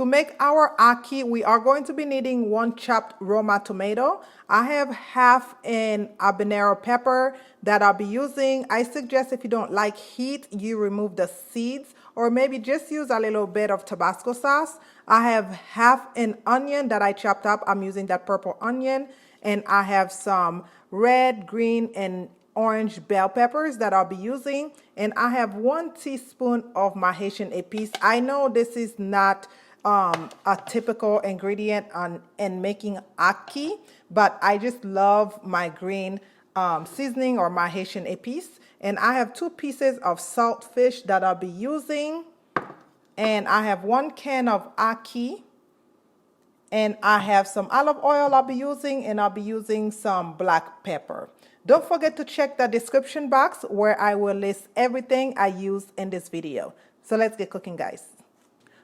To make our ackee, we are going to be needing 1 chopped Roma tomato. I have half an habanero pepper that I'll be using. I suggest if you don't like heat, you remove the seeds or maybe just use a little bit of Tabasco sauce. I have half an onion that I chopped up. I'm using that purple onion. And I have some red, green, and orange bell peppers that I'll be using. And I have 1 teaspoon of my Haitian Epis. I know this is not a typical ingredient in making ackee, but I just love my green seasoning or my Haitian Epis. And I have 2 pieces of saltfish that I'll be using. And I have 1 can of ackee. And I have some olive oil I'll be using, and I'll be using some black pepper. Don't forget to check the description box where I will list everything I used in this video. So let's get cooking, guys.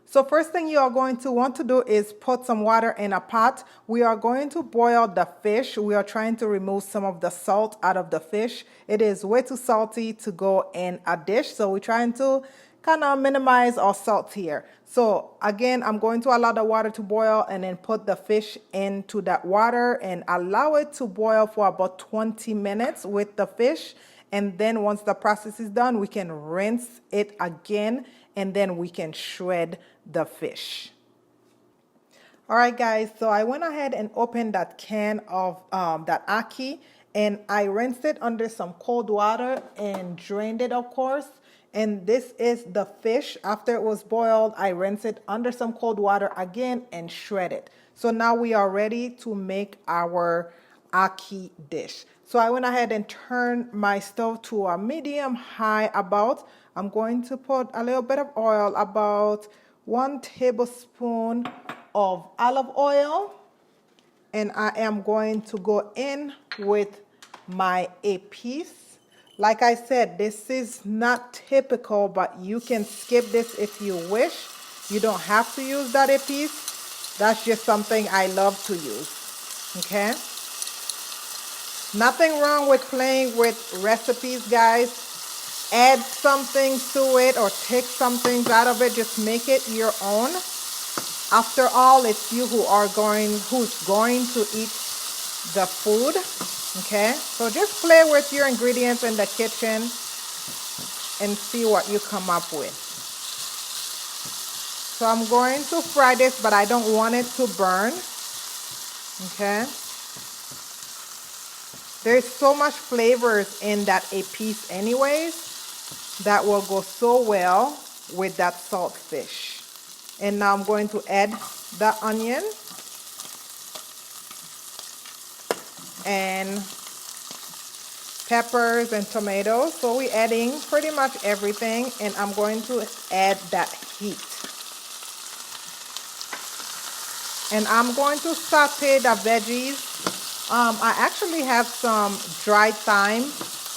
So first thing you are going to want to do is put some water in a pot. We are going to boil the fish. We are trying to remove some of the salt out of the fish. It is way too salty to go in a dish, so we're trying to kind of minimize our salt here. So again, I'm going to allow the water to boil and then put the fish into that water and allow it to boil for about 20 minutes with the fish. And then once the process is done, we can rinse it again and then we can shred the fish. All right, guys, so I went ahead and opened that can of that ackee, and I rinsed it under some cold water and drained it, of course. And this is the fish. After it was boiled, I rinsed it under some cold water again and shred it. So now we are ready to make our ackee dish. So I went ahead and turned my stove to a medium high about. I'm going to put a little bit of oil, about 1 tablespoon of olive oil. And I am going to go in with my Epis. Like I said, this is not typical, but you can skip this if you wish. You don't have to use that Epis. That's just something I love to use. Okay? Nothing wrong with playing with recipes, guys. Add some things to it or take some things out of it. Just make it your own. After all, it's you who's going to eat the food. Okay, so just play with your ingredients in the kitchen and see what you come up with. So I'm going to fry this, but I don't want it to burn. Okay. There's so much flavors in that Epis anyways that will go so well with that saltfish. And now I'm going to add the onion and peppers and tomatoes. So we're adding pretty much everything, and I'm going to add that heat. And I'm going to saute the veggies. I actually have some dried thyme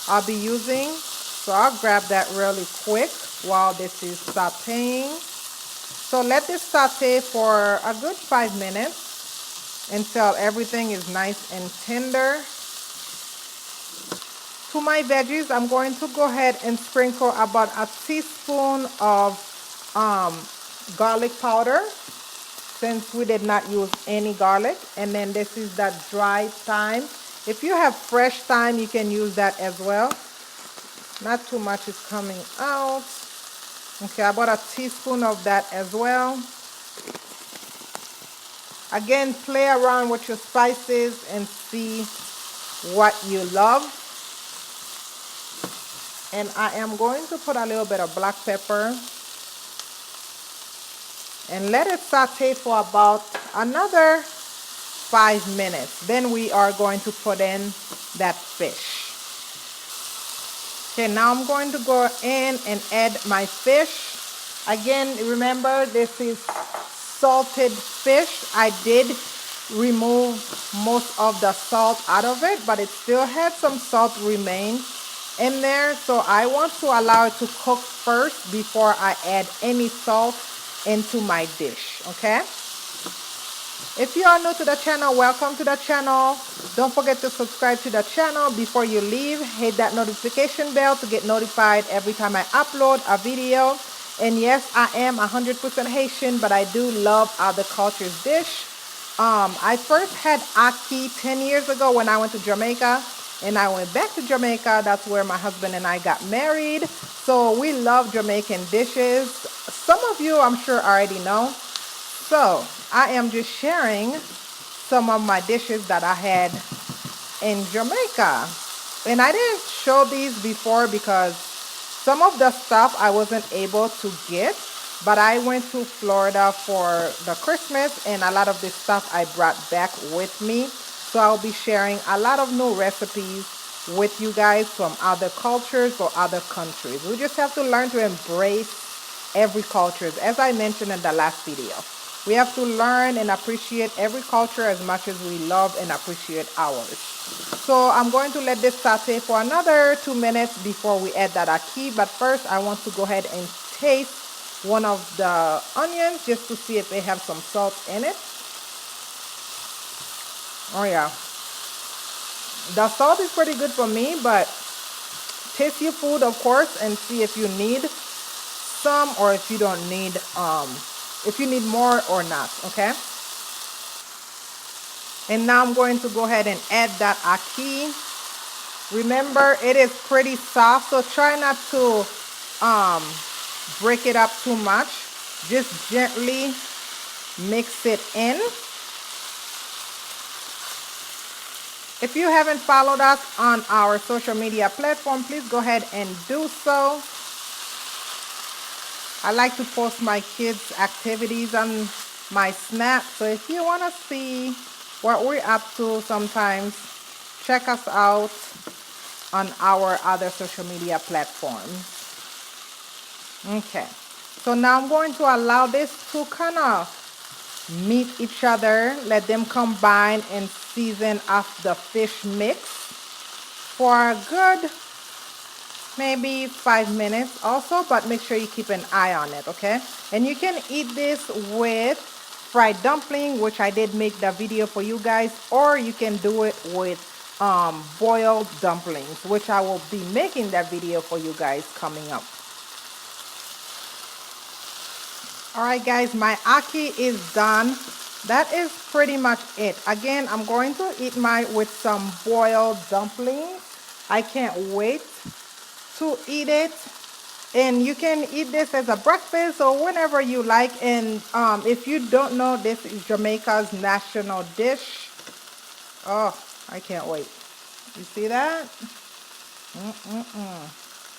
I'll be using, so I'll grab that really quick while this is sauteing. So let this saute for a good 5 minutes until everything is nice and tender. To my veggies, I'm going to go ahead and sprinkle about a teaspoon of garlic powder, since we did not use any garlic. And then this is that dried thyme. If you have fresh thyme, you can use that as well. Not too much is coming out. Okay, about a teaspoon of that as well. Again, play around with your spices and see what you love. And I am going to put a little bit of black pepper and let it saute for about another 5 minutes. Then we are going to put in that fish. Okay, now I'm going to go in and add my fish. Again, remember, this is salted fish. I did remove most of the salt out of it, but it still had some salt remain in there. So I want to allow it to cook first before I add any salt into my dish. Okay, if you are new to the channel, welcome to the channel. Don't forget to subscribe to the channel. Before you leave, hit that notification bell to get notified every time I upload a video. And yes, I am 100% Haitian, but I do love other cultures' dish. I first had ackee 10 years ago when I went to Jamaica, and I went back to Jamaica. That's where my husband and I got married. So we love Jamaican dishes. Some of you, I'm sure, already know. So I am just sharing some of my dishes that I had in Jamaica. And I didn't show these before because some of the stuff I wasn't able to get, but I went to Florida for the Christmas and a lot of this stuff I brought back with me. So I'll be sharing a lot of new recipes with you guys from other cultures or other countries. We just have to learn to embrace every culture, as I mentioned in the last video. We have to learn and appreciate every culture as much as we love and appreciate ours. So I'm going to let this saute for another 2 minutes before we add that ackee. But first, I want to go ahead and taste one of the onions just to see if they have some salt in it. Oh yeah, the salt is pretty good for me, but taste your food, of course, and see if you need some or if you don't need if you need more or not. Okay, and now I'm going to go ahead and add that ackee. Remember, it is pretty soft, so try not to break it up too much. Just gently mix it in. If you haven't followed us on our social media platform, please go ahead and do so. I like to post my kids' activities on my Snap, so if you want to see what we're up to sometimes, check us out on our other social media platforms. Okay, so now I'm going to allow this to kind of meet each other, let them combine and season up the fish mix for a good maybe 5 minutes also, but make sure you keep an eye on it, okay? And you can eat this with fried dumpling, which I did make the video for you guys, or you can do it with boiled dumplings, which I will be making that video for you guys coming up. All right, guys, my ackee is done. That is pretty much it. Again, I'm going to eat mine with some boiled dumplings. I can't wait to eat it. And you can eat this as a breakfast or whenever you like. And if you don't know, this is Jamaica's national dish. Oh, I can't wait. You see that?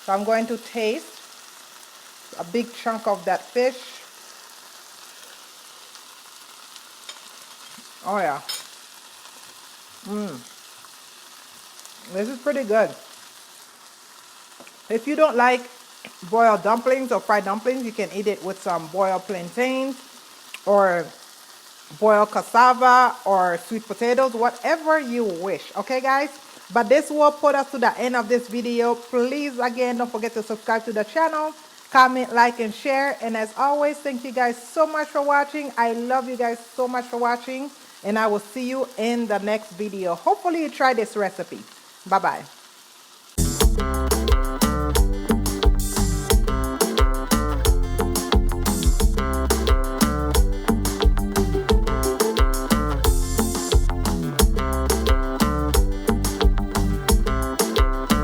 So I'm going to taste a big chunk of that fish. Oh yeah. This is pretty good. If you don't like boiled dumplings or fried dumplings, you can eat it with some boiled plantains or boiled cassava or sweet potatoes, whatever you wish. Okay, guys? But this will put us to the end of this video. Please, again, don't forget to subscribe to the channel, comment, like, and share. And as always, thank you guys so much for watching. I love you guys so much for watching. And I will see you in the next video. Hopefully you try this recipe. Bye-bye.